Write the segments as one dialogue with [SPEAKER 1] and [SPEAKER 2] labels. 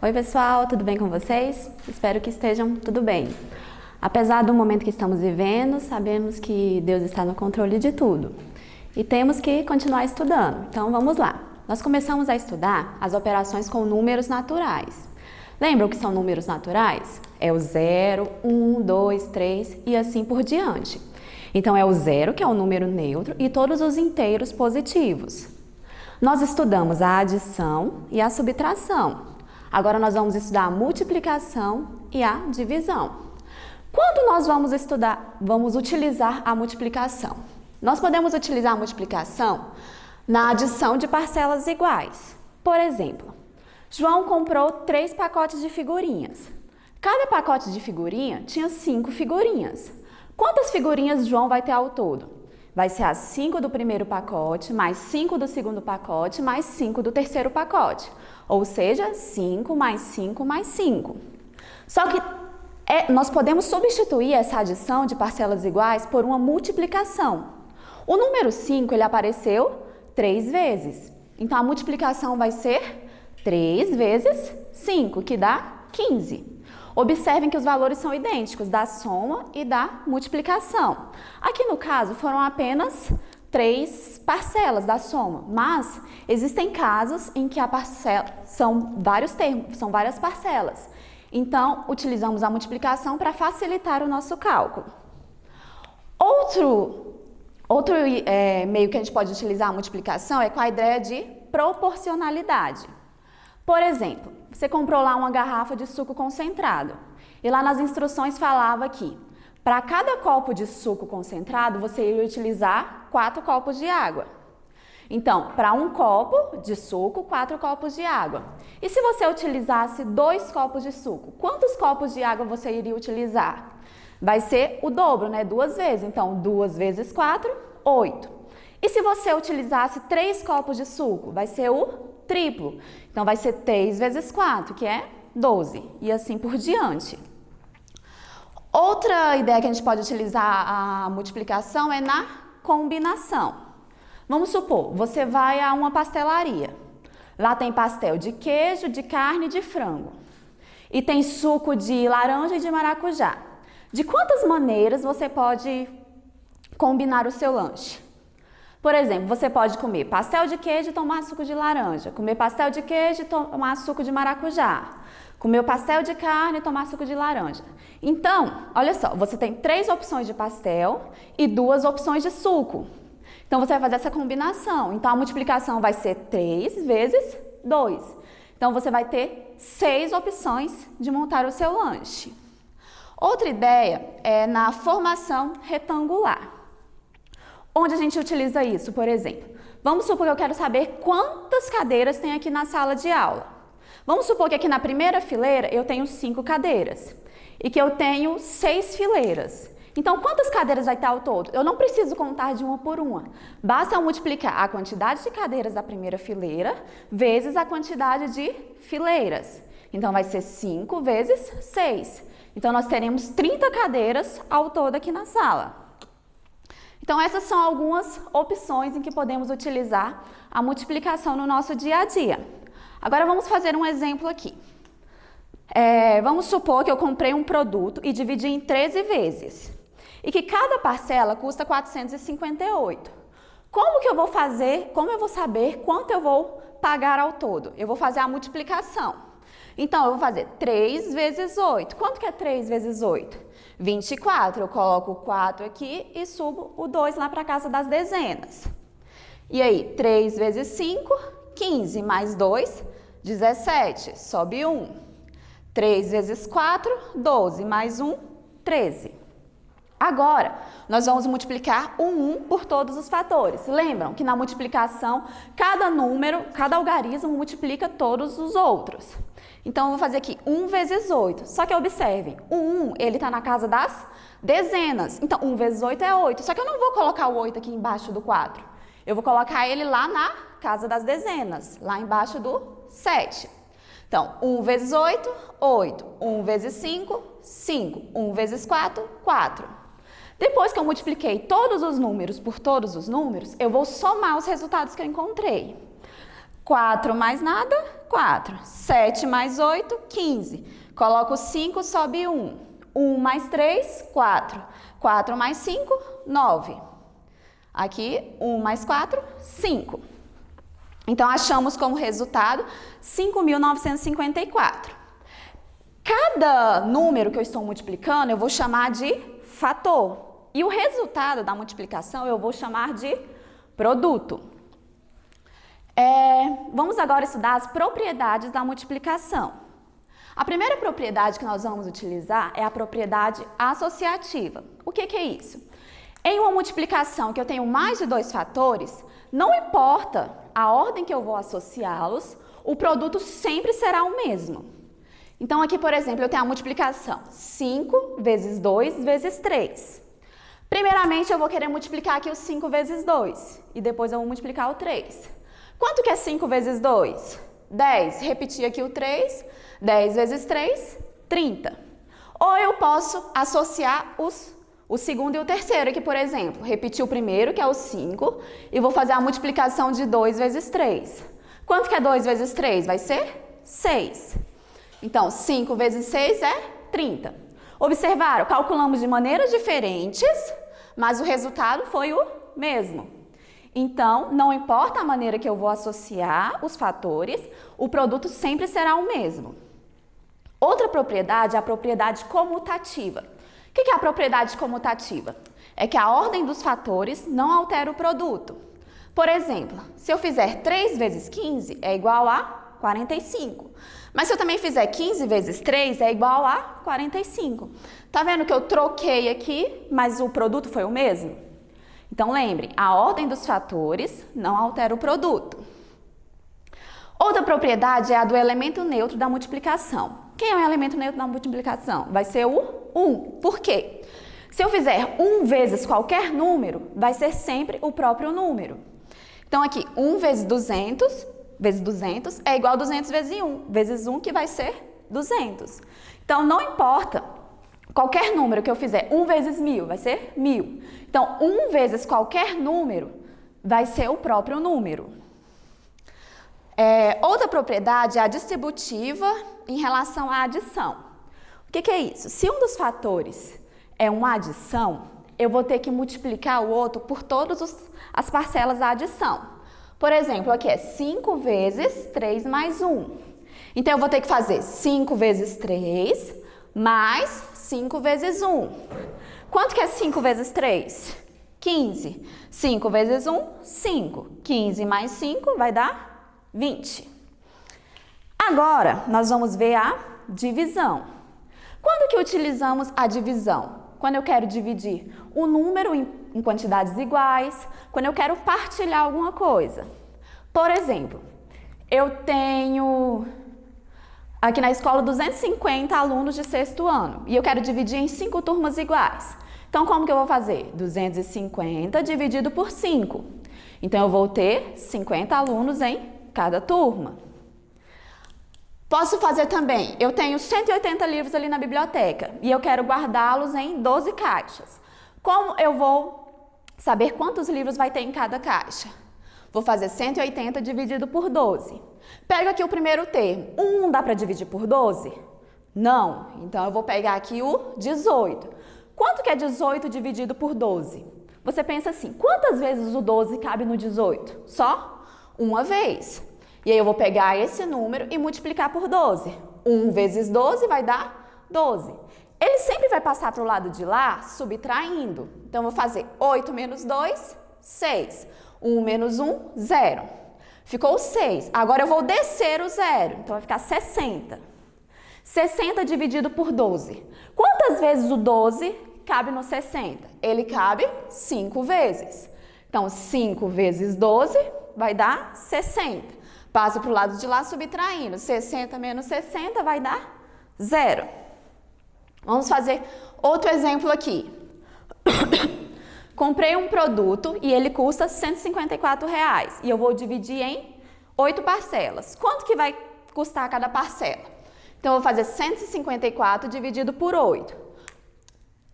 [SPEAKER 1] Oi pessoal, tudo bem com vocês? Espero que estejam tudo bem. Apesar do momento que estamos vivendo, sabemos que Deus está no controle de tudo e temos que continuar estudando. Então vamos lá. Nós começamos a estudar as operações com números naturais. Lembram o que são números naturais? É o 0, 1, 2, 3 e assim por diante. Então é o 0, que é o número neutro, e todos os inteiros positivos. Nós estudamos a adição e a subtração. Agora nós vamos estudar a multiplicação e a divisão. Quando nós vamos utilizar a multiplicação? Nós podemos utilizar a multiplicação na adição de parcelas iguais. Por exemplo, João comprou 3 pacotes de figurinhas. Cada pacote de figurinha tinha 5 figurinhas. Quantas figurinhas João vai ter ao todo? Vai ser as 5 do primeiro pacote, mais 5 do segundo pacote, mais 5 do terceiro pacote. Ou seja, 5 mais 5 mais 5. Só que nós podemos substituir essa adição de parcelas iguais por uma multiplicação. O número 5, ele apareceu 3 vezes. Então, a multiplicação vai ser 3 vezes 5, que dá 15. Observem que os valores são idênticos, da soma e da multiplicação. Aqui no caso foram apenas 3 parcelas da soma, mas existem casos em que a parcela são vários termos, são várias parcelas. Então, utilizamos a multiplicação para facilitar o nosso cálculo. Outro meio que a gente pode utilizar a multiplicação é com a ideia de proporcionalidade. Por exemplo, você comprou lá uma garrafa de suco concentrado e lá nas instruções falava que para cada copo de suco concentrado você iria utilizar 4 copos de água. Então, para um copo de suco, 4 copos de água. E se você utilizasse 2 copos de suco, quantos copos de água você iria utilizar? Vai ser o dobro, né? 2 vezes. Então, 2 vezes 4, 8. E se você utilizasse 3 copos de suco? Vai ser o triplo. Então, vai ser 3 vezes 4, que é 12. E assim por diante. Outra ideia que a gente pode utilizar a multiplicação é na combinação. Vamos supor, você vai a uma pastelaria. Lá tem pastel de queijo, de carne e de frango. E tem suco de laranja e de maracujá. De quantas maneiras você pode combinar o seu lanche? Por exemplo, você pode comer pastel de queijo e tomar suco de laranja, comer pastel de queijo e tomar suco de maracujá, comer o pastel de carne e tomar suco de laranja. Então, olha só, você tem 3 opções de pastel e 2 opções de suco. Então, você vai fazer essa combinação. Então, a multiplicação vai ser 3 vezes 2. Então, você vai ter 6 opções de montar o seu lanche. Outra ideia é na formação retangular. Onde a gente utiliza isso, por exemplo? Vamos supor que eu quero saber quantas cadeiras tem aqui na sala de aula. Vamos supor que aqui na primeira fileira eu tenho 5 cadeiras e que eu tenho 6 fileiras. Então, quantas cadeiras vai ter ao todo? Eu não preciso contar de uma por uma. Basta eu multiplicar a quantidade de cadeiras da primeira fileira vezes a quantidade de fileiras. Então, vai ser 5 vezes 6. Então, nós teremos 30 cadeiras ao todo aqui na sala. Então, essas são algumas opções em que podemos utilizar a multiplicação no nosso dia a dia. Agora, vamos fazer um exemplo aqui. Vamos supor que eu comprei um produto e dividi em 13 vezes. E que cada parcela custa 458. Como eu vou saber quanto eu vou pagar ao todo? Eu vou fazer a multiplicação. Então, eu vou fazer 3 vezes 8. Quanto que é 3 vezes 8? 24. Eu coloco o 4 aqui e subo o 2 lá para a casa das dezenas. E aí, 3 vezes 5, 15. Mais 2, 17. Sobe 1. 3 vezes 4, 12. Mais 1, 13. Agora, nós vamos multiplicar o 1 por todos os fatores. Lembram que na multiplicação, cada algarismo multiplica todos os outros. Então, eu vou fazer aqui 1 vezes 8. Só que observem, o 1, ele está na casa das dezenas. Então, 1 vezes 8 é 8. Só que eu não vou colocar o 8 aqui embaixo do 4. Eu vou colocar ele lá na casa das dezenas, lá embaixo do 7. Então, 1 vezes 8, 8. 1 vezes 5, 5. 1 vezes 4, 4. Depois que eu multipliquei todos os números por todos os números, eu vou somar os resultados que eu encontrei. 4 mais nada, 4. 7 mais 8, 15. Coloco 5, sobe 1. 1 mais 3, 4. 4 mais 5, 9. Aqui, 1 mais 4, 5. Então, achamos como resultado 5.954. Cada número que eu estou multiplicando, eu vou chamar de fator. E o resultado da multiplicação eu vou chamar de produto. Vamos agora estudar as propriedades da multiplicação. A primeira propriedade que nós vamos utilizar é a propriedade associativa. O que é isso? Em uma multiplicação que eu tenho mais de 2 fatores, não importa a ordem que eu vou associá-los, o produto sempre será o mesmo. Então, aqui, por exemplo, eu tenho a multiplicação 5 vezes 2 vezes 3. Primeiramente, eu vou querer multiplicar aqui o 5 vezes 2 e depois eu vou multiplicar o 3. Quanto que é 5 vezes 2? 10. Repetir aqui o 3. 10 vezes 3, 30. Ou eu posso associar o segundo e o terceiro aqui, por exemplo. Repetir o primeiro, que é o 5, e vou fazer a multiplicação de 2 vezes 3. Quanto que é 2 vezes 3? Vai ser 6. Então, 5 vezes 6 é 30. Observaram? Calculamos de maneiras diferentes, mas o resultado foi o mesmo. Então, não importa a maneira que eu vou associar os fatores, o produto sempre será o mesmo. Outra propriedade é a propriedade comutativa. O que é a propriedade comutativa? É que a ordem dos fatores não altera o produto. Por exemplo, se eu fizer 3 vezes 15 é igual a 45. Mas se eu também fizer 15 vezes 3 é igual a 45. Tá vendo que eu troquei aqui, mas o produto foi o mesmo? Então lembre, a ordem dos fatores não altera o produto. Outra propriedade é a do elemento neutro da multiplicação. Quem é o elemento neutro da multiplicação? Vai ser o 1. Por quê? Se eu fizer 1 vezes qualquer número, vai ser sempre o próprio número. Então aqui, 1 vezes 200 é igual a 200 vezes 1, vezes 1 que vai ser 200. Então não importa, qualquer número que eu fizer, 1 vezes 1000 vai ser 1000. Então 1 vezes qualquer número vai ser o próprio número. Outra propriedade é a distributiva em relação à adição. O que é isso? Se um dos fatores é uma adição, eu vou ter que multiplicar o outro por todas as parcelas da adição. Por exemplo, aqui é 5 vezes 3 mais 1. Então, eu vou ter que fazer 5 vezes 3 mais 5 vezes 1. Quanto que é 5 vezes 3? 15. 5 vezes 1, 5. 15 mais 5 vai dar 20. Agora, nós vamos ver a divisão. Quando que utilizamos a divisão? Quando eu quero dividir o número em quantidades iguais, quando eu quero partilhar alguma coisa. Por exemplo, eu tenho aqui na escola 250 alunos de 6º ano e eu quero dividir em 5 turmas iguais. Então, como que eu vou fazer? 250 dividido por 5. Então, eu vou ter 50 alunos em cada turma. Posso fazer também, eu tenho 180 livros ali na biblioteca e eu quero guardá-los em 12 caixas. Como eu vou saber quantos livros vai ter em cada caixa? Vou fazer 180 dividido por 12. Pego aqui o primeiro termo. 1 dá para dividir por 12? Não. Então, eu vou pegar aqui o 18. Quanto que é 18 dividido por 12? Você pensa assim, quantas vezes o 12 cabe no 18? Só uma vez. E aí eu vou pegar esse número e multiplicar por 12. 1 vezes 12 vai dar 12. Ele sempre vai passar para o lado de lá, subtraindo. Então, eu vou fazer 8 menos 2, 6. 1 menos 1, 0. Ficou 6. Agora eu vou descer o 0. Então, vai ficar 60. 60 dividido por 12. Quantas vezes o 12 cabe no 60? Ele cabe 5 vezes. Então, 5 vezes 12 vai dar 60. Passa para o lado de lá subtraindo. 60 menos 60 vai dar 0. Vamos fazer outro exemplo aqui. Comprei um produto e ele custa R$154 e eu vou dividir em 8 parcelas. Quanto que vai custar cada parcela? Então, eu vou fazer 154 dividido por 8.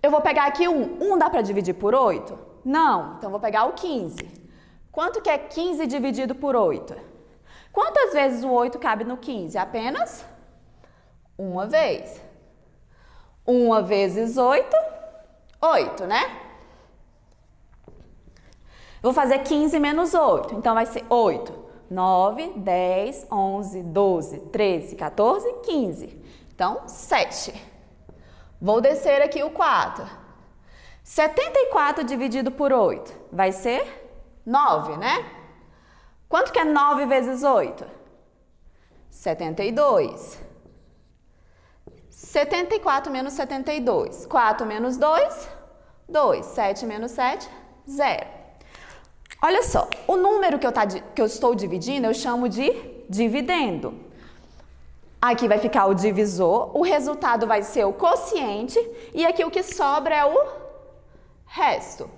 [SPEAKER 1] Eu vou pegar aqui 1. 1 dá para dividir por 8? Não. Então, eu vou pegar o 15. Quanto que é 15 dividido por 8? Quantas vezes o 8 cabe no 15? Apenas uma vez. 1 vezes 8, 8, né? Vou fazer 15 menos 8, então vai ser 8, 9, 10, 11, 12, 13, 14, 15. Então, 7. Vou descer aqui o 4. 74 dividido por 8 vai ser 9, né? Quanto que é 9 vezes 8? 72. 74 menos 72. 4 menos 2, 2. 7 menos 7, 0. Olha só, o número que eu estou dividindo eu chamo de dividendo. Aqui vai ficar o divisor, o resultado vai ser o quociente e aqui o que sobra é o resto.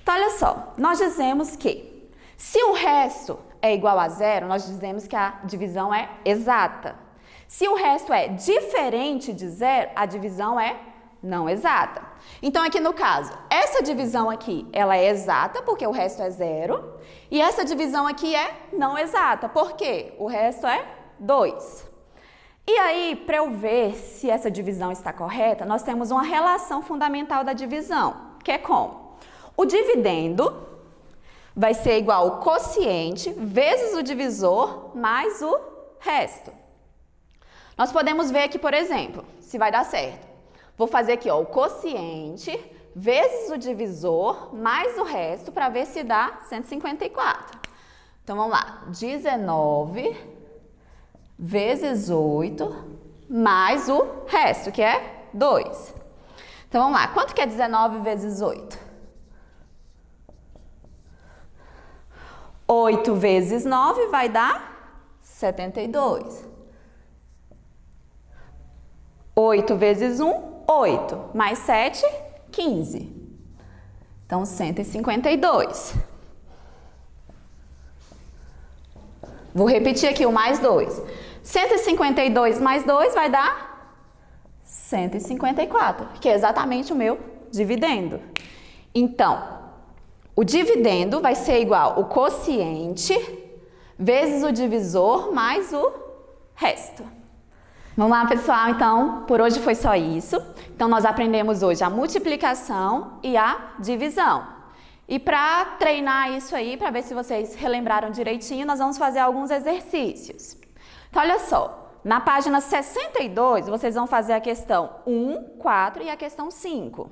[SPEAKER 1] Então, olha só, nós dizemos que se o resto é igual a zero, nós dizemos que a divisão é exata. Se o resto é diferente de zero, a divisão é não exata. Então, aqui no caso, essa divisão aqui, ela é exata porque o resto é zero. E essa divisão aqui é não exata, porque o resto é 2. E aí, para eu ver se essa divisão está correta, nós temos uma relação fundamental da divisão, que é como? O dividendo vai ser igual ao quociente vezes o divisor mais o resto. Nós podemos ver aqui, por exemplo, se vai dar certo. Vou fazer aqui, ó, o quociente vezes o divisor mais o resto para ver se dá 154. Então, vamos lá. 19 vezes 8 mais o resto, que é 2. Então, vamos lá. Quanto que é 19 vezes 8? 8 vezes 9 vai dar 72. 8 vezes 1, 8. Mais 7, 15. Então, 152. Vou repetir aqui o mais 2. 152 mais 2 vai dar 154, que é exatamente o meu dividendo. Então, o dividendo vai ser igual ao quociente vezes o divisor mais o resto. Vamos lá, pessoal? Então, por hoje foi só isso. Então, nós aprendemos hoje a multiplicação e a divisão. E para treinar isso aí, para ver se vocês relembraram direitinho, nós vamos fazer alguns exercícios. Então, olha só. Na página 62, vocês vão fazer a questão 1, 4 e a questão 5.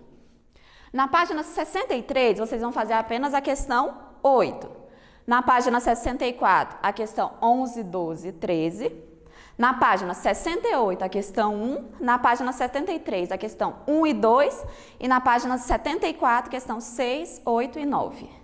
[SPEAKER 1] Na página 63, vocês vão fazer apenas a questão 8. Na página 64, a questão 11, 12 e 13. Na página 68, a questão 1. Na página 73, a questão 1 e 2. E na página 74, a questão 6, 8 e 9.